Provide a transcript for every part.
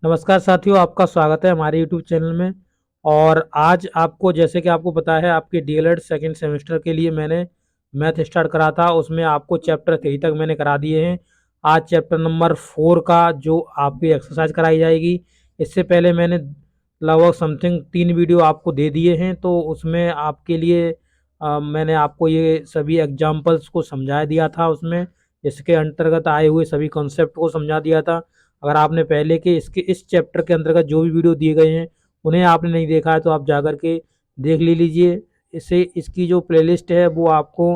नमस्कार साथियों, आपका स्वागत है हमारे यूट्यूब चैनल में। और आज आपको, जैसे कि आपको पता है, आपके डीएलएड सेकंड सेमेस्टर के लिए मैंने मैथ स्टार्ट करा था। उसमें आपको चैप्टर 3 तक मैंने करा दिए हैं। आज चैप्टर नंबर 4 का जो आपकी एक्सरसाइज कराई जाएगी। इससे पहले मैंने लगभग समथिंग 3 वीडियो आपको दे दिए हैं, तो उसमें आपके लिए मैंने आपको ये सभी एग्जाम्पल्स को समझा दिया था। उसमें इसके अंतर्गत आए हुए सभी कॉन्सेप्ट को समझा दिया था। अगर आपने पहले के इसके इस चैप्टर के अंतर्गत जो भी वीडियो दिए गए हैं उन्हें आपने नहीं देखा है तो आप जाकर के देख लीजिए। इससे इसकी जो प्लेलिस्ट है वो आपको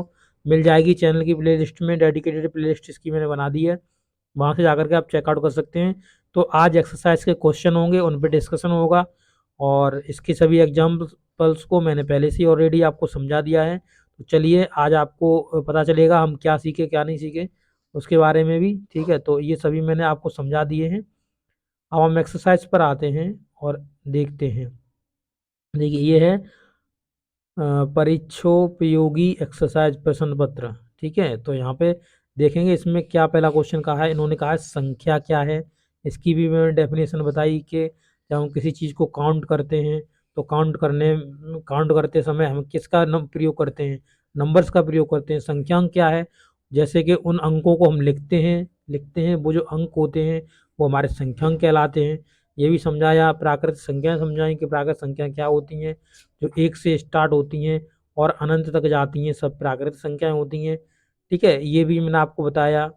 मिल जाएगी चैनल की प्लेलिस्ट में। डेडिकेटेड प्लेलिस्ट इसकी मैंने बना दी है, वहाँ से जाकर के आप चेकआउट कर सकते हैं। तो आज एक्सरसाइज के क्वेश्चन होंगे, उन पर डिस्कशन होगा। और इसकी सभी एग्जाम्पल्स को मैंने पहले से ही ऑलरेडी आपको समझा दिया है। तो चलिए, आज आपको पता चलेगा हम क्या सीखे क्या नहीं सीखे उसके बारे में भी। ठीक है, तो ये सभी मैंने आपको समझा दिए हैं। अब हम एक्सरसाइज पर आते हैं और देखते हैं। देखिए, ये है परीक्षोपयोगी एक्सरसाइज प्रश्न पत्र। ठीक है, तो यहाँ पे देखेंगे इसमें क्या पहला क्वेश्चन कहा है। इन्होंने कहा है संख्या क्या है। इसकी भी मैंने डेफिनेशन बताई कि जब हम किसी चीज़ को काउंट करते हैं तो काउंट करते समय हम किसका प्रयोग करते हैं, नंबर्स का प्रयोग करते हैं। संख्यांक क्या है, जैसे कि उन अंकों को हम लिखते हैं वो जो अंक होते हैं वो हमारे संख्यांक कहलाते हैं। ये भी समझाया। प्राकृत संख्याएं समझाई कि प्राकृत संख्या क्या होती हैं, जो 1 से स्टार्ट होती हैं और अनंत तक जाती हैं, सब प्राकृत संख्याएं होती हैं। ठीक है, ये भी मैंने आपको बताया।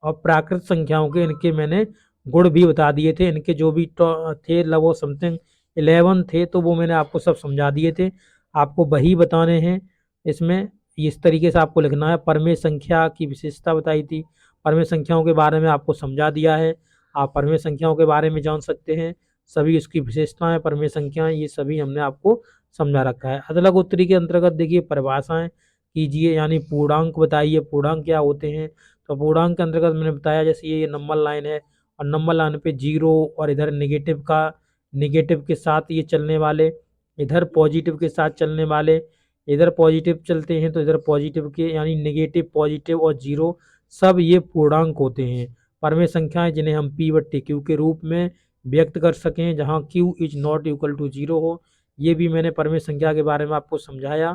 और प्राकृत संख्याओं के इनके मैंने गुण भी बता दिए थे। इनके जो भी थे लगभग समथिंग 11 थे, तो वो मैंने आपको सब समझा दिए थे। आपको वही बताने हैं इसमें। इस तरीके से आपको लिखना है। परमेय संख्या की विशेषता बताई थी, परमेय संख्याओं के बारे में आपको समझा दिया है। आप परमेय संख्याओं के बारे में जान सकते हैं। सभी इसकी विशेषताएं, परमेय संख्याएं, ये सभी हमने आपको समझा रखा है। अदलक उत्तरी के अंतर्गत देखिए परिभाषाएं कीजिए, यानी पूर्णांक बताइए, पूर्णांक क्या होते हैं। तो पूर्णांक के अंतर्गत मैंने बताया, जैसे ये नंबर लाइन है और नंबर लाइन पे जीरो और इधर नेगेटिव के साथ ये चलने वाले, इधर पॉजिटिव के साथ चलने वाले, इधर पॉजिटिव चलते हैं तो इधर पॉजिटिव के, यानी नेगेटिव, पॉजिटिव और जीरो, सब ये पूर्णांक होते हैं। परमेय संख्याएं जिन्हें हम पी बट्टी क्यू के रूप में व्यक्त कर सकें, जहां Q is not equal to zero हो। ये भी मैंने परमेय संख्या के बारे में आपको समझाया।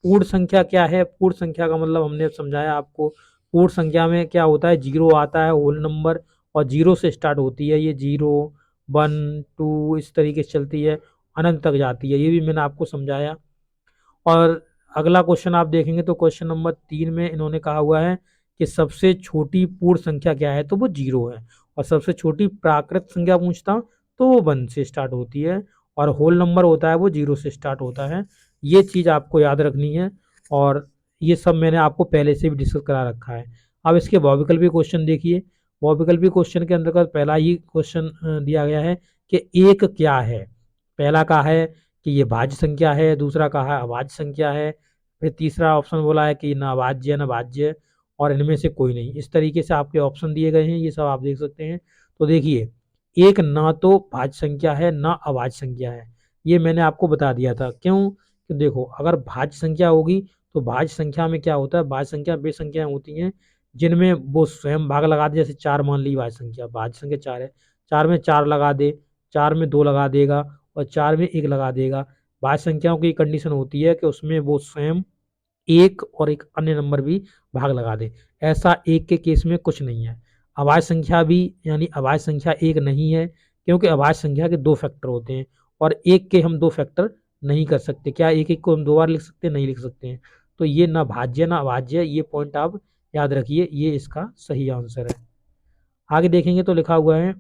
पूर्ण संख्या क्या है, पूर्ण संख्या का मतलब हमने समझाया आपको। पूर्ण संख्या में क्या होता है, जीरो आता है होल नंबर और जीरो से स्टार्ट होती है। ये जीरो, वन, टू, इस तरीके से चलती है, अनंत तक जाती है। ये भी मैंने आपको समझाया। और अगला क्वेश्चन आप देखेंगे तो क्वेश्चन नंबर 3 में इन्होंने कहा हुआ है कि सबसे छोटी पूर्ण संख्या क्या है, तो वो जीरो है। और सबसे छोटी प्राकृत संख्या पूछता तो वो 1 से स्टार्ट होती है। और होल नंबर होता है वो जीरो से स्टार्ट होता है। ये चीज़ आपको याद रखनी है। और ये सब मैंने आपको पहले से भी डिस्कस करा रखा है। अब इसके बहुविकल्पी क्वेश्चन देखिए। बहुविकल्पी क्वेश्चन के अंतर्गत पहला ही क्वेश्चन दिया गया है कि एक क्या है। पहला कहा है कि ये भाज्य संख्या है, दूसरा कहा है अभाज्य संख्या है, फिर तीसरा ऑप्शन बोला है कि ना अभाज्य ना भाज्य और इनमें से कोई नहीं। इस तरीके से आपके ऑप्शन दिए गए हैं, ये सब आप देख सकते हैं। तो देखिए, एक ना तो भाज्य संख्या है ना अभाज्य संख्या है, ये मैंने आपको बता दिया था। क्यों? कि देखो, अगर भाज्य संख्या होगी तो भाज्य संख्या में क्या होता है, भाज्य संख्या वे संख्याएं होती हैं जिनमें वो स्वयं भाग लगा दे। जैसे 4 मान ली भाज्य संख्या, भाज्य संख्या 4 है, 4 में 4 लगा दे, 4 में 2 लगा देगा और 4 में 1 लगा देगा। भाज्य संख्याओं की कंडीशन होती है कि उसमें वो स्वयं एक और एक अन्य नंबर भी भाग लगा दे। ऐसा एक के केस में कुछ नहीं है। अभाज्य संख्या भी, यानी अभाज्य संख्या एक नहीं है, क्योंकि अभाज्य संख्या के 2 फैक्टर होते हैं और एक के हम 2 फैक्टर नहीं कर सकते। क्या एक एक को हम 2 बार लिख सकते हैं? नहीं लिख सकते हैं। तो ये ना भाज्य ना अभाज्य, ये पॉइंट आप याद रखिए, ये इसका सही आंसर है। आगे देखेंगे तो लिखा हुआ है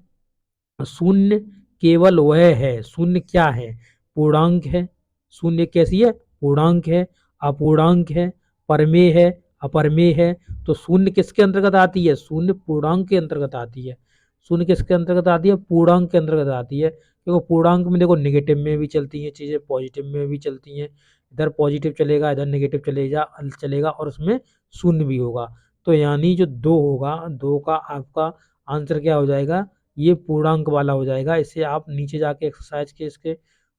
शून्य केवल वह है। शून्य क्या है? पूर्णांक है। शून्य कैसी है? पूर्णांक है, अपूर्णांक है, परमेय है, अपरमेय है। तो शून्य किसके अंतर्गत आती है? शून्य पूर्णांक के अंतर्गत आती है। शून्य किसके अंतर्गत आती है? पूर्णांक के अंतर्गत आती है। क्योंकि पूर्णांक में देखो निगेटिव में भी चलती हैं चीज़ें, पॉजिटिव में भी चलती हैं। इधर पॉजिटिव चलेगा, इधर नेगेटिव चलेगा और उसमें शून्य भी होगा। तो यानी जो दो होगा, दो का आपका आंसर क्या हो जाएगा? ये पूर्णांक वाला हो जाएगा। इसे आप नीचे जाके एक्सरसाइज के इसके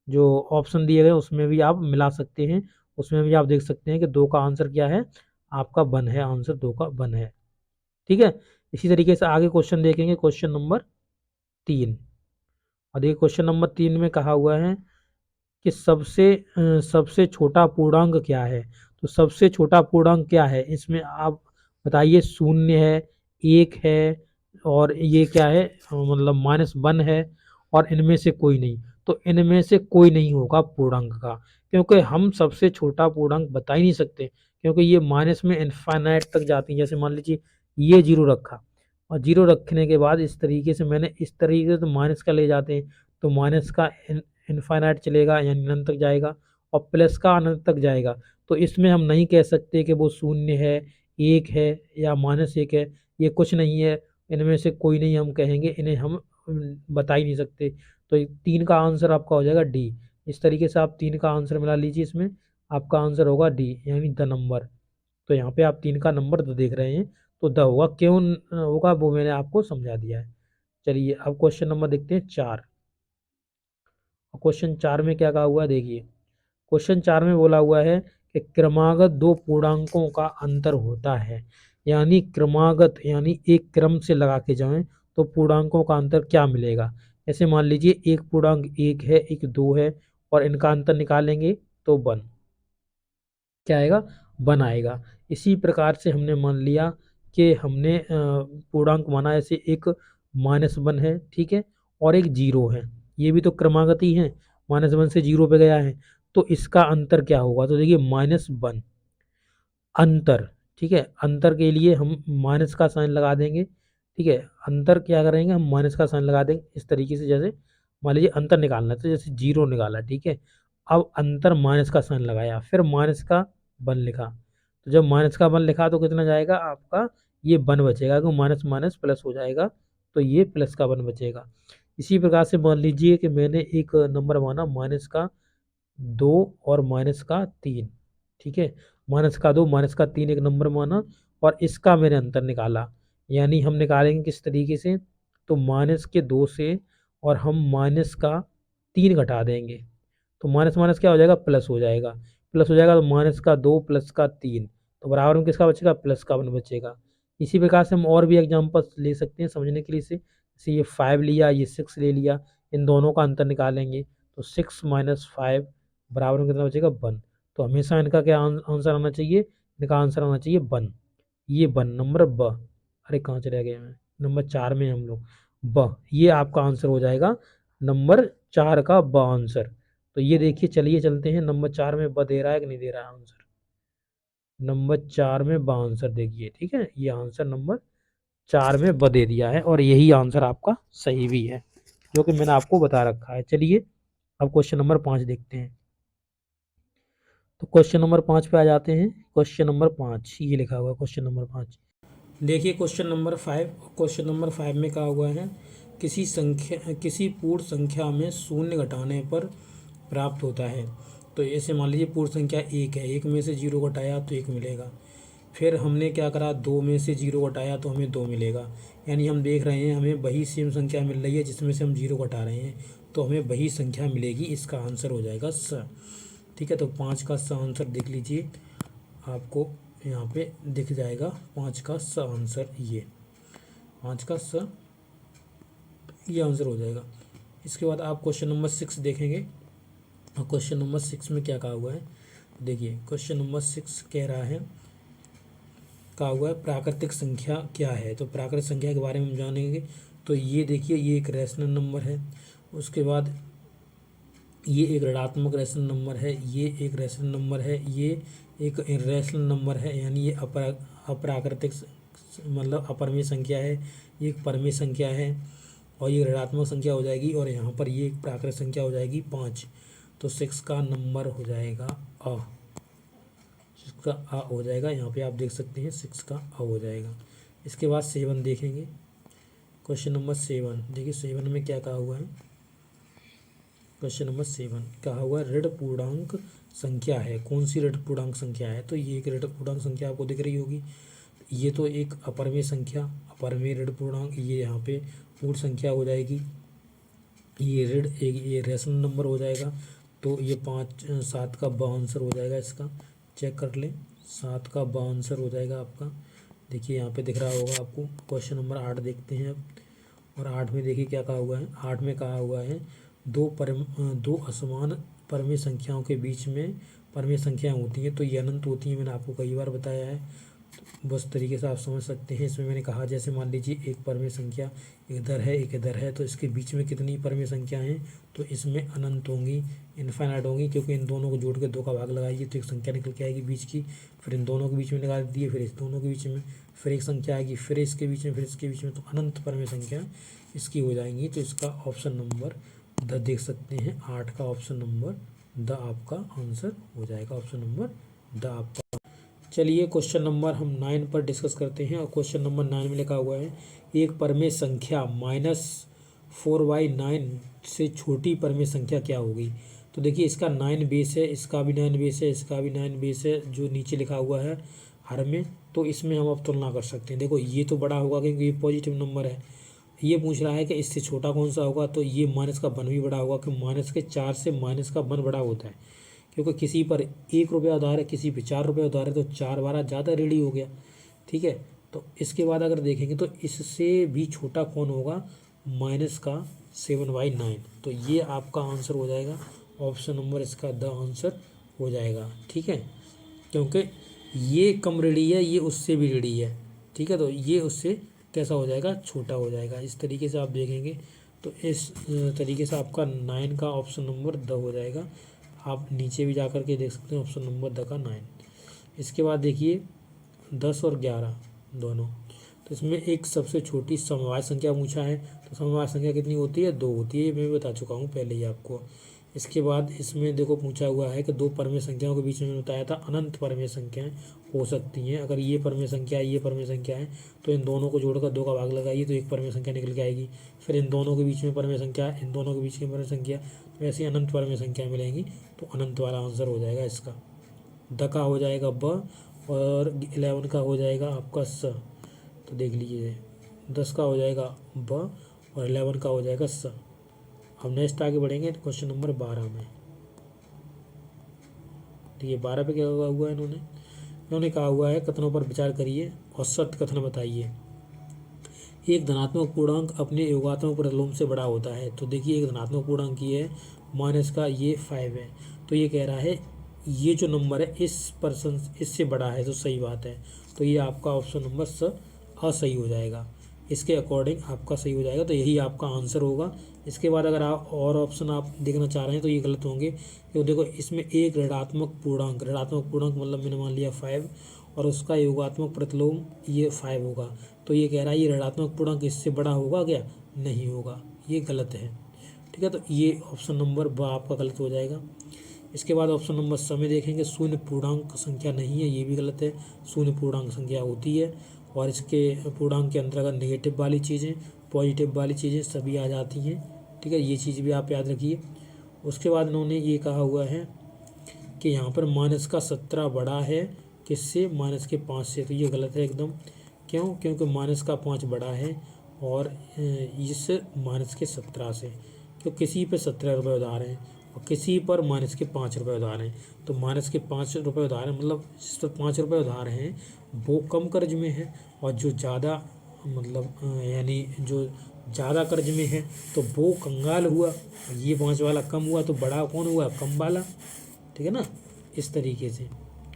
जो ऑप्शन दिए गए उसमें भी आप मिला सकते हैं। उसमें भी आप देख सकते हैं कि 2 का आंसर क्या है, आपका 1 है। आंसर 2 का 1 है। ठीक है, इसी तरीके से आगे क्वेश्चन देखेंगे। Question number 3। और देखिए क्वेश्चन नंबर 3 में कहा हुआ है कि सबसे छोटा पूर्णांक क्या है। तो सबसे छोटा पूर्णांक क्या है, इसमें आप बताइए। शून्य है, एक है, और ये क्या है, मतलब -1 है, और इनमें से कोई नहीं। तो इनमें से कोई नहीं होगा पूर्णांक का, क्योंकि हम सबसे छोटा पूर्णांक बता ही नहीं सकते, क्योंकि ये माइनस में इनफाइनाइट तक जाती है। जैसे मान लीजिए ये जीरो रखा, और जीरो रखने के बाद इस तरीके से मैंने इस तरीके से तो माइनस का ले जाते हैं, तो माइनस का इनफाइनाइट चलेगा, यानी अनंत तक जाएगा, और प्लस का अनंत तक जाएगा। तो इसमें हम नहीं कह सकते कि वो शून्य है, एक है, या -1 है। ये कुछ नहीं है, इनमें से कोई नहीं हम कहेंगे, इन्हें हम बता ही नहीं सकते। तो 3 का आंसर आपका हो जाएगा डी। इस तरीके से आप 3 का आंसर मिला लीजिए, इसमें आपका आंसर होगा डी, यानी द नंबर। तो यहाँ पे आप 3 का नंबर तो देख रहे हैं, तो द होगा, क्यों होगा वो मैंने आपको समझा दिया है। चलिए अब क्वेश्चन नंबर देखते हैं 4। क्वेश्चन 4 में क्या कहा हुआ है, देखिए क्वेश्चन 4 में बोला हुआ है कि क्रमागत दो पूर्णांकों का अंतर होता है। यानी क्रमागत यानी एक क्रम से लगा के जाएं तो पूर्णांकों का अंतर क्या मिलेगा। जैसे मान लीजिए एक पूर्णांक 1 है, एक 2 है, और इनका अंतर निकालेंगे तो 1 क्या आएगा, 1 आएगा। इसी प्रकार से हमने मान लिया कि हमने पूर्णांक माना, ऐसे एक -1 है, ठीक है, और एक 0 है। ये भी तो क्रमागत ही है, -1 से 0 पे गया है। तो इसका अंतर क्या होगा, तो देखिए -1 अंतर, ठीक है। अंतर के लिए हम माइनस का साइन लगा देंगे, ठीक है। अंतर क्या करेंगे, हम माइनस का साइन लगा देंगे इस तरीके से। जैसे मान लीजिए अंतर निकालना है, तो जैसे 0 निकाला, ठीक है। अब अंतर माइनस का साइन लगाया, फिर माइनस का 1 लिखा। तो जब माइनस का 1 लिखा तो कितना जाएगा आपका, ये 1 बचेगा, क्योंकि माइनस माइनस प्लस हो जाएगा, तो ये प्लस का 1 बचेगा। इसी प्रकार से मान लीजिए कि मैंने एक नंबर माना -2 और -3, ठीक है। -2 -3 एक नंबर माना, और इसका मैंने अंतर निकाला। यानी हम निकालेंगे किस तरीके से, तो -2 से, और हम -3 घटा देंगे, तो माइनस माइनस क्या हो जाएगा, प्लस हो जाएगा। प्लस हो जाएगा तो -2 +3, तो बराबर में किसका बचेगा, प्लस का 1 बचेगा। इसी प्रकार से हम और भी एग्जांपल्स ले सकते हैं समझने के लिए से, जैसे ये 5 लिया, ये 6 ले लिया, इन दोनों का अंतर निकालेंगे तो 6 - 5 बराबर में कितना बचेगा, 1। तो हमेशा इनका क्या आंसर आना चाहिए, इनका आंसर आना चाहिए 1। ये 1 नंबर ब, अरे कहाँ चले गए मैं, नंबर 4 में हम लोग, ब, ये आपका आंसर हो जाएगा नंबर 4 का ब आंसर। तो ये देखिए, चलिए चलते हैं, नंबर 4 में ब दे रहा है कि नहीं दे रहा है आंसर। नंबर 4 में ब आंसर देखिए, ठीक है, ये आंसर नंबर 4 में ब दे दिया है, और यही आंसर आपका सही भी है, जो कि मैंने आपको बता रखा है। चलिए अब क्वेश्चन नंबर 5 देखते हैं। तो क्वेश्चन नंबर 5 पे आ जाते हैं। क्वेश्चन नंबर 5 ये लिखा हुआ है, क्वेश्चन नंबर 5। देखिए क्वेश्चन नंबर 5। क्वेश्चन नंबर 5 में कहा हुआ है किसी पूर्ण संख्या में शून्य घटाने पर प्राप्त होता है। तो ऐसे मान लीजिए पूर्ण संख्या 1 है, 1 में से 0 घटाया तो 1 मिलेगा। फिर हमने क्या करा, 2 में से 0 घटाया तो हमें 2 मिलेगा। यानी हम देख रहे हैं हमें वही सेम संख्या मिल रही है जिसमें से हम 0 घटा रहे हैं, तो हमें वही संख्या मिलेगी। इसका आंसर हो जाएगा स, ठीक है। तो 5 का स आंसर देख लीजिए, आपको यहाँ पे दिख जाएगा 5 का स आंसर, ये 5 का स ये आंसर हो जाएगा। इसके बाद आप क्वेश्चन नंबर 6 देखेंगे, और क्वेश्चन नंबर 6 में क्या कहा हुआ है, देखिए क्वेश्चन नंबर 6 कह रहा है, कहा हुआ है प्राकृतिक संख्या क्या है। तो प्राकृतिक संख्या के बारे में हम जानेंगे। तो ये देखिए, ये एक रैशनल नंबर है, उसके बाद ये एक ऋणात्मक रैशनल नंबर है, ये एक रैशनल नंबर है, ये एक इरेशनल नंबर है, यानी ये अप्राकृतिक मतलब अपरिमेय संख्या है, ये एक परिमेय संख्या है, और ये ऋणात्मक संख्या हो जाएगी, और यहाँ पर ये एक प्राकृतिक संख्या हो जाएगी 5। तो 6 का नंबर हो जाएगा अ, 6 का अ हो जाएगा। यहाँ पे आप देख सकते हैं 6 का अ हो जाएगा। इसके बाद 7 देखेंगे, क्वेश्चन नंबर 7। देखिए 7 में क्या कहा हुआ है, क्वेश्चन नंबर 7 कहा हुआ है ऋण पूर्णांक संख्या है। कौन सी ऋण पूर्णांक संख्या है, तो ये एक ऋण पूर्णांक संख्या आपको दिख रही होगी। ये तो एक अपरिमेय संख्या, अपरिमेय ऋण पूर्णांक, ये यहाँ पे पूर्ण संख्या हो जाएगी। ये ऋण एक ये रेशनल नंबर हो जाएगा। तो ये 7 का ब आंसर हो जाएगा। इसका चेक कर लें, 7 का ब आंसर हो जाएगा आपका। देखिए यहाँ पे दिख रहा होगा आपको। क्वेश्चन नंबर 8 देखते हैं अब। और 8 में देखिए क्या कहा हुआ है, 8 में कहा हुआ है दो असमान परमेय संख्याओं के बीच में परमेय संख्याएं होती हैं तो ये अनंत होती हैं। मैंने आपको कई बार बताया है, तो बस तरीके से आप समझ सकते हैं। इसमें मैंने कहा जैसे मान लीजिए एक परमेय संख्या इधर है एक इधर है, तो इसके बीच में कितनी परमेय संख्या हैं, तो इसमें अनंत होंगी, इनफाइनाइट होंगी, क्योंकि इन दोनों को जोड़ के 2 का भाग लगाइए तो एक संख्या निकल के आएगी बीच की, फिर इन दोनों के बीच में लगा दिए, फिर इस दोनों के बीच में फिर एक संख्या आएगी, फिर इसके बीच में, फिर इसके बीच में, तो अनंत परमेय संख्या इसकी हो जाएंगी। तो इसका ऑप्शन नंबर द देख सकते हैं, 8 का ऑप्शन नंबर द आपका आंसर हो जाएगा, ऑप्शन नंबर द आपका। चलिए क्वेश्चन नंबर हम 9 पर डिस्कस करते हैं। और क्वेश्चन नंबर 9 में लिखा हुआ है एक परमेय संख्या -4y9 से छोटी परमेय संख्या क्या होगी। तो देखिए इसका 9 बेस है, इसका भी 9 बेस है, इसका भी 9 बेस है, जो नीचे लिखा हुआ है हर में, तो इसमें हम अब तुलना कर सकते हैं। देखो ये तो बड़ा होगा क्योंकि ये पॉजिटिव नंबर है। ये पूछ रहा है कि इससे छोटा कौन सा होगा, तो ये माइनस का 1 भी बड़ा होगा, कि माइनस के 4 से माइनस का 1 बड़ा होता है, क्योंकि किसी पर 1 रुपया उधार है, किसी पर 4 रुपये उधार है, तो 4 बारह ज़्यादा रेडी हो गया। ठीक है, तो इसके बाद अगर देखेंगे तो इससे भी छोटा कौन होगा, माइनस का 7/9। तो ये आपका आंसर हो जाएगा, ऑप्शन नंबर इसका द आंसर हो जाएगा। ठीक है, क्योंकि ये कम रेडी है, ये उससे भी रेडी है। ठीक है, तो ये उससे कैसा हो जाएगा, छोटा हो जाएगा। इस तरीके से आप देखेंगे तो इस तरीके से आपका 9 का ऑप्शन नंबर द हो जाएगा। आप नीचे भी जा कर के देख सकते हैं ऑप्शन नंबर द का 9। इसके बाद देखिए 10 और 11 दोनों, तो इसमें एक सबसे छोटी समवाय संख्या पूछा है। तो समवाय संख्या कितनी होती है, 2 होती है, ये मैं बता चुका हूँ पहले ही आपको। इसके बाद इसमें देखो पूछा हुआ है कि 2 परमेय संख्याओं के बीच में बताया था अनंत परमेय संख्याएं हो सकती हैं। अगर ये परमेय संख्या है, ये परमेय संख्या है, तो इन दोनों को जोड़कर 2 का भाग लगाइए तो एक परमेय संख्या निकल के आएगी। फिर इन दोनों के बीच में परमेय संख्या, इन दोनों के बीच की परमेय संख्या, तो ऐसी अनंत परमेय संख्या मिलेंगी, तो अनंत वाला आंसर हो जाएगा इसका। द का हो जाएगा ब, और 11 का हो जाएगा आपका स। तो देख लीजिए 10 का हो जाएगा ब और 11 का हो जाएगा स। अब नेक्स्ट आगे बढ़ेंगे क्वेश्चन नंबर 12 में। देखिए 12 पे क्या हुआ है, इन्होंने कहा हुआ है कथनों पर विचार करिए और सत्य कथन बताइए। एक धनात्मक पूर्णांक अपने योगात्मक प्रतिलोम से बड़ा होता है। तो देखिए एक धनात्मक पूर्णांक ये है, माइनस का ये 5 है, तो ये कह रहा है ये जो नंबर है इस पर्सन इससे बड़ा है, तो सही बात है। तो ये आपका ऑप्शन नंबर स असही हो जाएगा, इसके अकॉर्डिंग आपका सही हो जाएगा, तो यही आपका आंसर होगा। इसके बाद अगर आप और ऑप्शन आप देखना चाह रहे हैं तो ये गलत होंगे, क्योंकि देखो इसमें एक ऋणात्मक पूर्णांक मतलब मैंने मान लिया 5 और उसका योगात्मक प्रतिलोम ये 5 होगा, तो ये कह रहा है ये ऋणात्मक पूर्णांक इससे बड़ा होगा क्या, नहीं होगा, ये गलत है। ठीक है, तो ये ऑप्शन नंबर ब आपका गलत हो जाएगा। इसके बाद ऑप्शन नंबर स में देखेंगे शून्य पूर्णांक संख्या नहीं है, ये भी गलत है। शून्य पूर्णांक संख्या होती है और इसके पूर्णांक के अंतर्गत नेगेटिव वाली चीज़ें, पॉजिटिव वाली चीज़ें सभी आ जाती हैं। ठीक है, ये चीज़ भी आप याद रखिए। उसके बाद इन्होंने ये कहा हुआ है कि यहाँ पर माइनस का 17 बड़ा है किससे, माइनस के 5 से, तो ये गलत है एकदम। क्यों, क्योंकि माइनस का 5 बड़ा है और इस माइनस के 17 से, क्यों किसी पे 17 रुपये उधार हैं और किसी पर माइनस के 5 रुपये उधार हैं, तो माइनस के 5 रुपये उधार हैं, मतलब जिस पर 5 रुपये उधार हैं वो कम कर्ज में है, और जो ज़्यादा मतलब यानी जो ज़्यादा कर्ज में है तो वो कंगाल हुआ, ये 5 वाला कम हुआ, तो बड़ा कौन हुआ, कम वाला। ठीक है ना, इस तरीके से।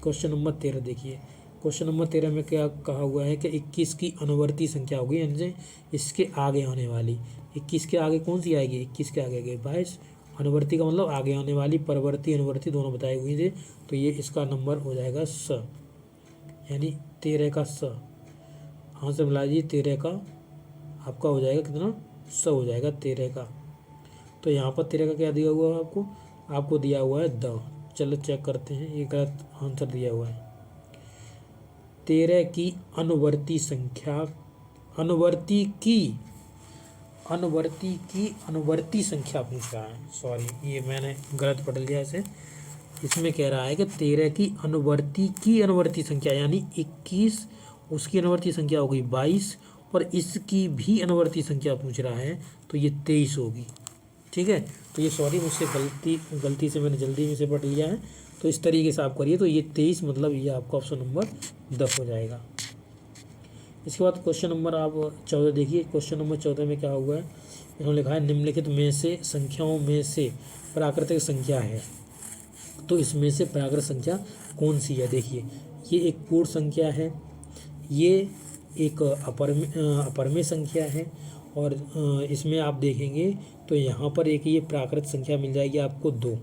क्वेश्चन नंबर 13 देखिए, क्वेश्चन नंबर 13 में क्या कहा हुआ है कि 21 की अनुवर्ती संख्या होगी, यानी इसके आगे आने वाली। 21 के आगे कौन सी आएगी, 21 के आगे गए 22। अनुवर्ती का मतलब आगे आने वाली, परवर्ती अनुवर्ती दोनों बताए हुए थे, तो ये इसका नंबर हो जाएगा स, यानी 13 का स। हाँ से मिला जी, 13 का आपका हो जाएगा कितना, स हो जाएगा 13 का। तो यहाँ पर 13 का क्या दिया हुआ है आपको दिया हुआ है द। चलो चेक करते हैं, ये गलत आंसर दिया हुआ है। 13 की अनुवर्ती संख्या, अनुवर्ती संख्या पूछ रहा है, सॉरी ये मैंने गलत पढ़ लिया इसे। इसमें कह रहा है कि 13 की अनुवर्ती संख्या, यानी 21 उसकी अनुवर्ती संख्या हो गई 22 और इसकी भी अनुवर्ती संख्या पूछ रहा है, तो ये 23 होगी। ठीक है, तो ये सॉरी मुझसे गलती से मैंने जल्दी में से पढ़ लिया है, तो इस तरीके से आप करिए, तो ये 23 मतलब ये आपका ऑप्शन नंबर 10 हो जाएगा। इसके बाद क्वेश्चन नंबर आप 14 देखिए। क्वेश्चन नंबर 14 में क्या हुआ है, इन्होंने लिखा है निम्नलिखित में से संख्याओं में से प्राकृतिक संख्या है, तो इसमें से प्राकृतिक संख्या कौन सी है। देखिए ये एक पूर्ण संख्या है, ये एक अपरमेय संख्या है, और इसमें आप देखेंगे तो यहाँ पर एक ये प्राकृत संख्या मिल जाएगी आपको 2।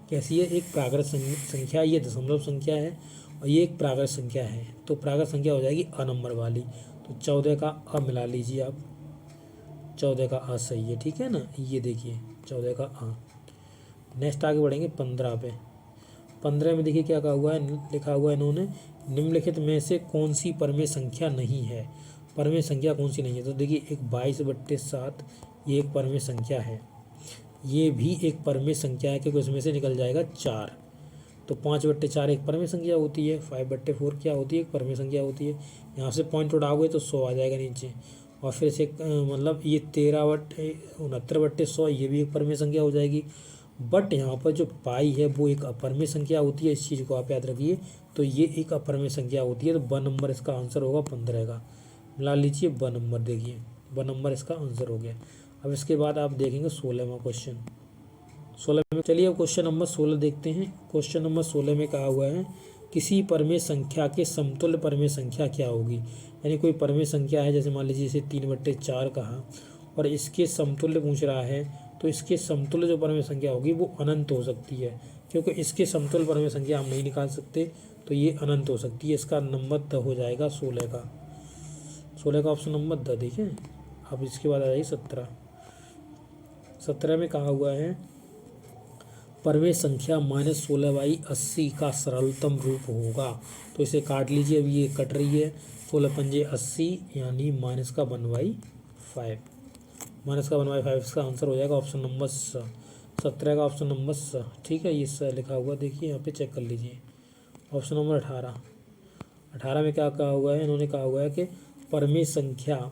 कैसी है, एक प्राकृत संख्या, ये दशमलव संख्या है और ये एक प्राकृत संख्या है, तो प्राकृत संख्या हो जाएगी अ नंबर वाली। तो 14 का अ मिला लीजिए आप, 14 का अ सही है, ठीक है ना। ये देखिए 14 का अ। नेक्स्ट आगे बढ़ेंगे 15 पे। 15 में देखिए क्या कहा हुआ है, लिखा हुआ है इन्होंने निम्नलिखित में से कौन सी परमेय संख्या नहीं है। परमेय संख्या कौन सी नहीं है, तो देखिए एक 22/7 ये एक परमेय संख्या है, ये भी एक परमेय संख्या है क्योंकि उसमें से निकल जाएगा 4। तो 5/4 एक परमेय संख्या होती है, 5/4 क्या होती है, एक परमेय संख्या होती है। यहाँ से पॉइंट उठाओगे तो 100 आ जाएगा नीचे, और फिर से मतलब ये 13/69/100 ये भी एक परमेय संख्या हो जाएगी। बट यहाँ पर जो पाई है वो एक अपरमेय संख्या होती है, इस चीज़ को आप याद रखिए। तो ये एक अपरमेय संख्या होती है, तो ब नंबर इसका आंसर होगा 15 का। मिला लीजिए ब नंबर, देखिए ब नंबर इसका आंसर हो गया। अब इसके बाद आप देखेंगे 16वां क्वेश्चन। 16 में चलिए अब क्वेश्चन नंबर 16 देखते हैं। क्वेश्चन नंबर 16 में कहा हुआ है किसी परमेय संख्या के समतुल्य परमेय संख्या क्या होगी। यानी कोई परमेय संख्या है, जैसे मान लीजिए इसे 3/4 कहा और इसके समतुल्य पूछ रहा है, तो इसके समतुल्य जो परमेय संख्या होगी वो अनंत हो सकती है, क्योंकि इसके समतुल्य परमेय संख्या हम नहीं निकाल सकते, तो ये अनंत हो सकती है। इसका नंबर द हो जाएगा 16 का। 16 का ऑप्शन नंबर द देखिए। अब इसके बाद आ जाइए 17। 17 में कहा हुआ है परमेय संख्या -16/80 का सरलतम रूप होगा। तो इसे काट लीजिए, अभी ये कट रही है, 16 पंजे 80 यानी -1/5। -1/5 इसका आंसर हो जाएगा ऑप्शन नंबर 17 का ऑप्शन नंबर ठीक है, ये लिखा हुआ देखिए यहाँ पे चेक कर लीजिए। ऑप्शन नंबर 18 में क्या कहा हुआ है, इन्होंने कहा हुआ है कि परमेय संख्या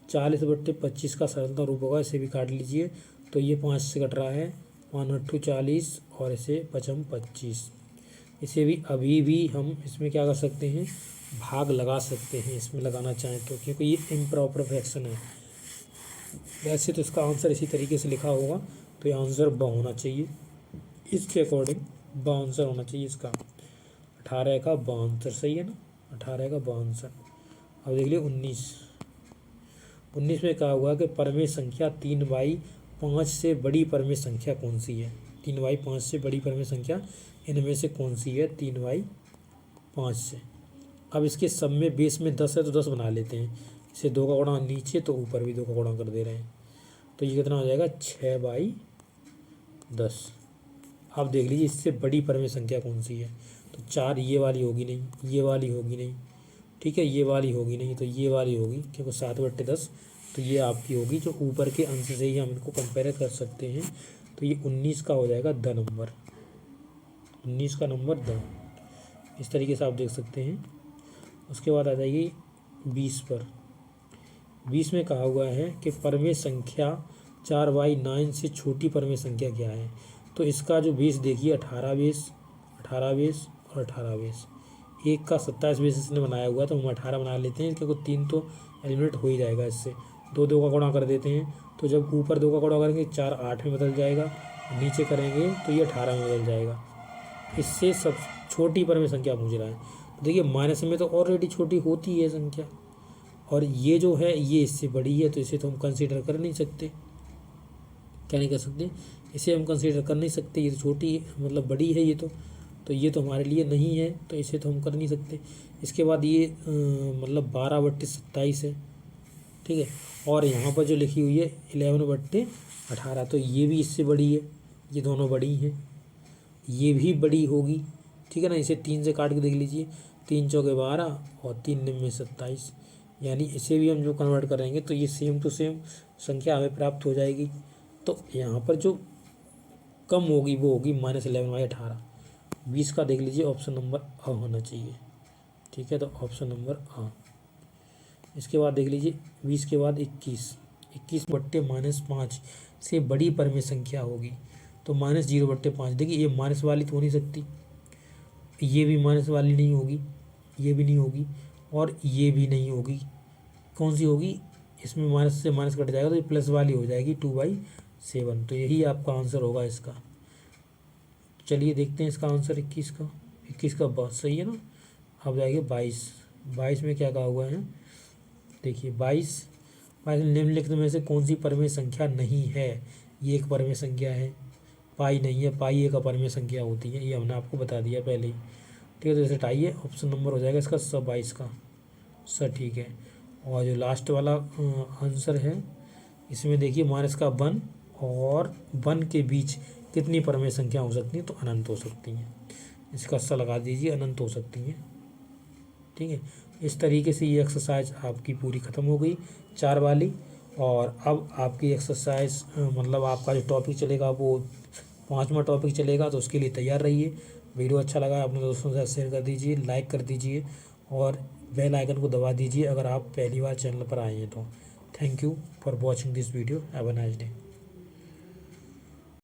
40/25 का सरलतम रूप होगा। इसे भी काट लीजिए, तो ये 5 से कट रहा है, 5 40 और इसे 25। इसे भी अभी भी हम इसमें क्या कर सकते हैं, भाग लगा सकते हैं इसमें लगाना चाहें तो, क्योंकि ये इम्प्रॉपर फ्रैक्शन है। वैसे तो इसका आंसर इसी तरीके से लिखा होगा, तो ये आंसर ब होना चाहिए, इसके अकॉर्डिंग ब आंसर होना चाहिए इसका। 18 का ब आंसर सही है ना, 18 का ब आंसर। अब देख लिए 19 में कहा हुआ कि परमेय संख्या 3/5 से बड़ी परमेय संख्या कौन सी है। 3/5 से बड़ी परमेय संख्या इनमें से कौन सी है 3/5 से। अब इसके सब में बेस में 10 है तो 10 बना लेते हैं, इसे 2 का गुणा नीचे तो ऊपर भी 2 का गुणा कर दे रहे हैं, तो ये कितना हो जाएगा 6/10। अब देख लीजिए इससे बड़ी परमेय संख्या कौन सी है, तो 4 ये वाली होगी नहीं, ये वाली होगी नहीं, ठीक है, ये वाली होगी नहीं, तो ये वाली होगी, क्योंकि 7/10 तो ये आपकी होगी, जो ऊपर के अंश से ही हम इनको कंपेयर कर सकते हैं। तो ये 19 का हो जाएगा द नंबर, 19 का नंबर द, इस तरीके से आप देख सकते हैं। उसके बाद आ जाइए 20 पर। 20 में कहा हुआ है कि परमेय संख्या 4/9 से छोटी परमेय संख्या क्या है। तो इसका जो बेस देखिए 18 बेस, 18 बेस और 18 बेस, एक का 27 बेस इसने बनाया हुआ, तो हम 18 बना लेते हैं, क्योंकि 3 तो एलिमिनेट हो ही जाएगा इससे। 2 का गुणा कर देते हैं, तो जब ऊपर 2 का गुणा करेंगे 4 8 में बदल जाएगा, नीचे करेंगे तो ये 18 में बदल जाएगा। इससे सब छोटी परमेय संख्या पूछ रहा है, तो देखिए माइनस में तो ऑलरेडी छोटी होती है संख्या, और ये जो है ये इससे बड़ी है, तो इसे तो हम कंसीडर कर नहीं सकते। क्या नहीं कर सकते, इसे हम कंसीडर कर नहीं सकते, ये तो छोटी है, मतलब बड़ी है ये तो ये तो हमारे लिए नहीं है, तो इसे तो हम कर नहीं सकते। इसके बाद ये मतलब 12/27 है, ठीक है, और यहाँ पर जो लिखी हुई है 11/18, तो ये भी इससे बड़ी है, ये दोनों बड़ी हैं, ये भी बड़ी होगी, ठीक है ना। इसे 3 से काट के देख लीजिए, 3 चौके 12 और 3 निम्न 27, यानी इसे भी हम जो कन्वर्ट करेंगे तो ये सेम टू सेम संख्या हमें प्राप्त हो जाएगी। तो यहाँ पर जो कम होगी वो होगी -11/18। 20 का देख लीजिए ऑप्शन नंबर अ होना चाहिए, ठीक है, तो ऑप्शन नंबर अ। इसके बाद देख लीजिए 20 के बाद 21/-5 से बड़ी परमेय संख्या होगी, तो -0/5। देखिए ये माइनस वाली तो हो नहीं सकती, ये भी माइनस वाली नहीं होगी, ये भी नहीं होगी और ये भी नहीं होगी, कौन सी होगी, इसमें माइनस से माइनस कट जाएगा तो ये प्लस वाली हो जाएगी 2/7। तो यही आपका आंसर होगा इसका। चलिए देखते हैं इसका आंसर 21 का। 21 का बहुत सही है ना। अब जाएगी 22। 22 में क्या कहा हुआ है, देखिए 22 निम्नलिखित में से कौन सी परमेय संख्या नहीं है। ये एक परमेय संख्या है, पाई नहीं है, पाई एक अपरमेय संख्या होती है, ये हमने आपको बता दिया पहले ही। ठीक है, तो जैसे टाइए ऑप्शन नंबर हो जाएगा इसका 22 का सर। ठीक है, और जो लास्ट वाला आंसर है इसमें देखिए माइनस का 1 और 1 के बीच कितनी परमेय संख्या हो सकती हैं, तो अनंत हो सकती हैं। इसका सा लगा दीजिए, अनंत हो सकती हैं। ठीक है, इस तरीके से ये एक्सरसाइज आपकी पूरी ख़त्म हो गई 4 वाली। और अब आपकी एक्सरसाइज मतलब आपका जो टॉपिक चलेगा वो 5वां टॉपिक चलेगा, तो उसके लिए तैयार रहिए। वीडियो अच्छा लगा अपने दोस्तों के साथ शेयर कर दीजिए, लाइक कर दीजिए और बेल आइकन को दबा दीजिए अगर आप पहली बार चैनल पर आए हैं तो। Thank you for watching this video. Have a nice day.